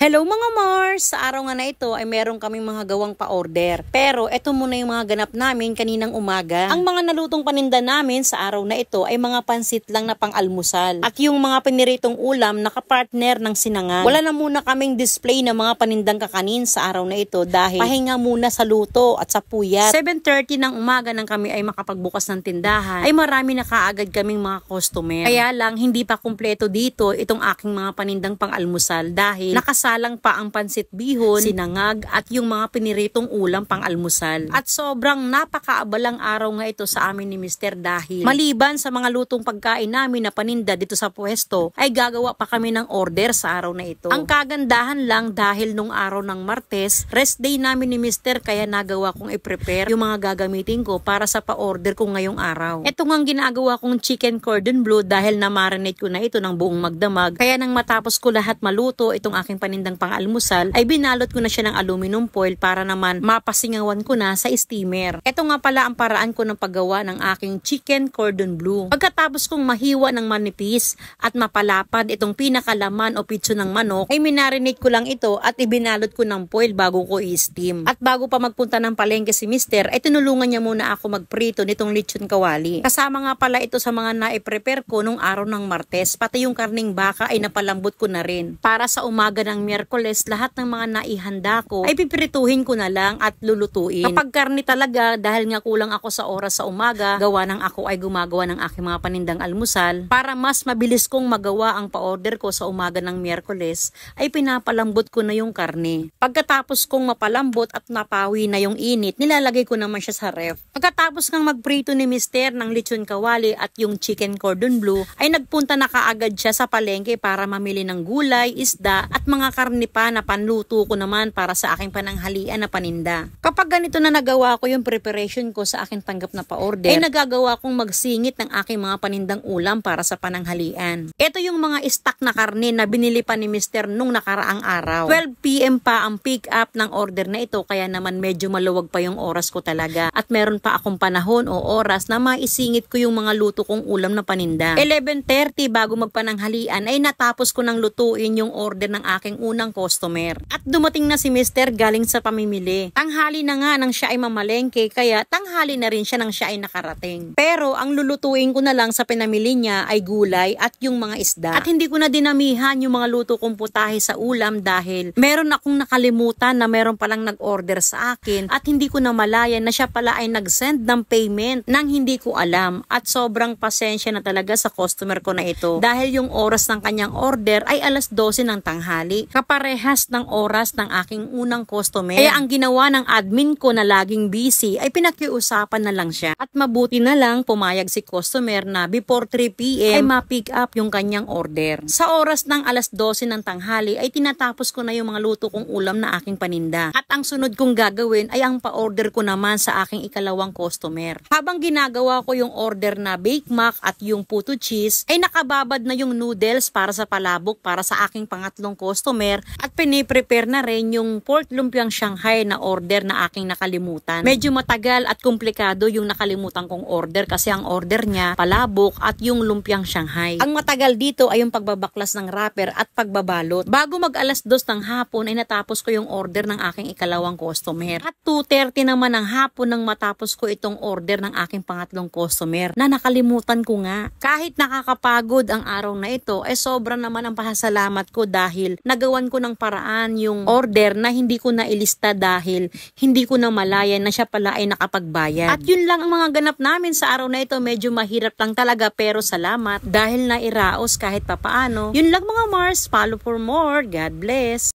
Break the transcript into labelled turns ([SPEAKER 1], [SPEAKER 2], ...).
[SPEAKER 1] Hello mga Mars! Sa araw nga na ito ay meron kaming mga gawang pa-order. Pero ito muna yung mga ganap namin kaninang umaga. Ang mga nalutong paninda namin sa araw na ito ay mga pansit lang na pang-almusal. At yung mga piniritong ulam nakapartner ng sinangag. Wala na muna kaming display ng mga panindang kakanin sa araw na ito dahil pahinga muna sa luto at sa puyat. 7:30 ng umaga nang kami ay makapagbukas ng tindahan ay marami na kaagad kaming mga customer. Kaya lang hindi pa kumpleto dito itong aking mga panindang pang-almusal dahil nakasalang pa ang pansit bihon, sinangag at yung mga piniritong ulam pang-almusal. At sobrang napakaabalang araw nga ito sa amin ni Mr. dahil maliban sa mga lutong pagkain namin na paninda dito sa pwesto ay gagawa pa kami ng order sa araw na ito. Ang kagandahan lang dahil nung araw ng Martes, rest day namin ni Mr. kaya nagawa kong i-prepare yung mga gagamitin ko para sa pa-order ko ngayong araw. Ito nga ginagawa kong chicken cordon bleu dahil na-marinate ko na ito ng buong magdamag. Kaya nang matapos ko lahat maluto itong aking panindang pang-almusal ay binalot ko na siya ng aluminum foil para naman mapasingawan ko na sa steamer. Ito nga pala ang paraan ko ng paggawa ng aking chicken cordon bleu. Pagkatapos kong mahiwa ng manipis at mapalapad itong pinakalaman o pitso ng manok ay minarinate ko lang ito at ibinalot ko ng foil bago ko i-steam. At bago pa magpunta ng palengke si Mr. ay tinulungan niya muna ako magprito nitong lechon kawali. Kasama nga pala ito sa mga na-prepare ko nung araw ng Martes, pati yung karning baka ay napalambot ko na rin. Para sa umaga ng Miyerkules, lahat ng mga naihanda ko ay pipirituhin ko na lang at lulutuin. Kapag karne talaga, dahil nga kulang ako sa oras sa umaga, gawa ng ako ay gumagawa ng aking mga panindang almusal, para mas mabilis kong magawa ang pa-order ko sa umaga ng Miyerkules, ay pinapalambot ko na yung karne. Pagkatapos kong mapalambot at napawi na yung init, nilalagay ko naman siya sa ref. Pagkatapos ng magprito ni Mr. ng lechon kawali at yung chicken cordon bleu, ay nagpunta na kaagad siya sa palengke para mamili ng gulay, isda at mga karne pa na panluto ko naman para sa aking pananghalian na paninda. Kapag ganito na nagawa ko yung preparation ko sa aking tanggap na pa-order, ay nagagawa kong magsingit ng aking mga panindang ulam para sa pananghalian. Ito yung mga stock na karne na binili pa ni Mr. nung nakaraang araw. 12 PM pa ang pick up ng order na ito kaya naman medyo maluwag pa yung oras ko talaga at meron pa akong panahon o oras na maisingit ko yung mga luto kong ulam na paninda. 11:30 bago magpananghalian ay natapos ko nang lutuin yung order ng aking unang customer. At dumating na si Mr. galing sa pamimili. Tanghali na nga nang siya ay mamalengke kaya tanghali na rin siya nang siya ay nakarating. Pero ang lulutuin ko na lang sa pinamili niya ay gulay at yung mga isda. At hindi ko na dinamihan yung mga luto kong putahe sa ulam dahil meron akong nakalimutan na meron palang nag-order sa akin at hindi ko na malayan na siya pala ay nag-send ng payment nang hindi ko alam at sobrang pasensya na talaga sa customer ko na ito dahil yung oras ng kanyang order ay 12:00 ng tanghali. Kaparehas ng oras ng aking unang customer. Kaya ang ginawa ng admin ko na laging busy ay pinakiusapan na lang siya. At mabuti na lang pumayag si customer na before 3 PM ay ma-pick up yung kanyang order. Sa oras ng 12:00 ng tanghali ay tinatapos ko na yung mga luto kong ulam na aking paninda. At ang sunod kong gagawin ay ang pa-order ko naman sa aking ikalawang customer. Habang ginagawa ko yung order na Bake Mac at yung puto cheese ay nakababad na yung noodles para sa palabok para sa aking pangatlong customer at piniprepare na rin yung pork lumpiang Shanghai na order na aking nakalimutan. Medyo matagal at komplikado yung nakalimutan kong order kasi ang order niya palabok at yung lumpiang Shanghai. Ang matagal dito ay yung pagbabaklas ng wrapper at pagbabalot. Bago mag 2:00 ng hapon ay natapos ko yung order ng aking ikalawang customer. At 2:30 naman ng hapon nang matapos ko itong order ng aking pangatlong customer na nakalimutan ko nga. Kahit nakakapagod ang araw na ito ay sobra naman ang pasasalamat ko dahil nagawan ko ng paraan yung order na hindi ko na ilista dahil hindi ko na malayan na siya pala ay nakapagbayad. At yun lang ang mga ganap namin sa araw na ito. Medyo mahirap lang talaga pero salamat dahil nairaos kahit papaano. Yun lang mga Mars. Follow for more. God bless.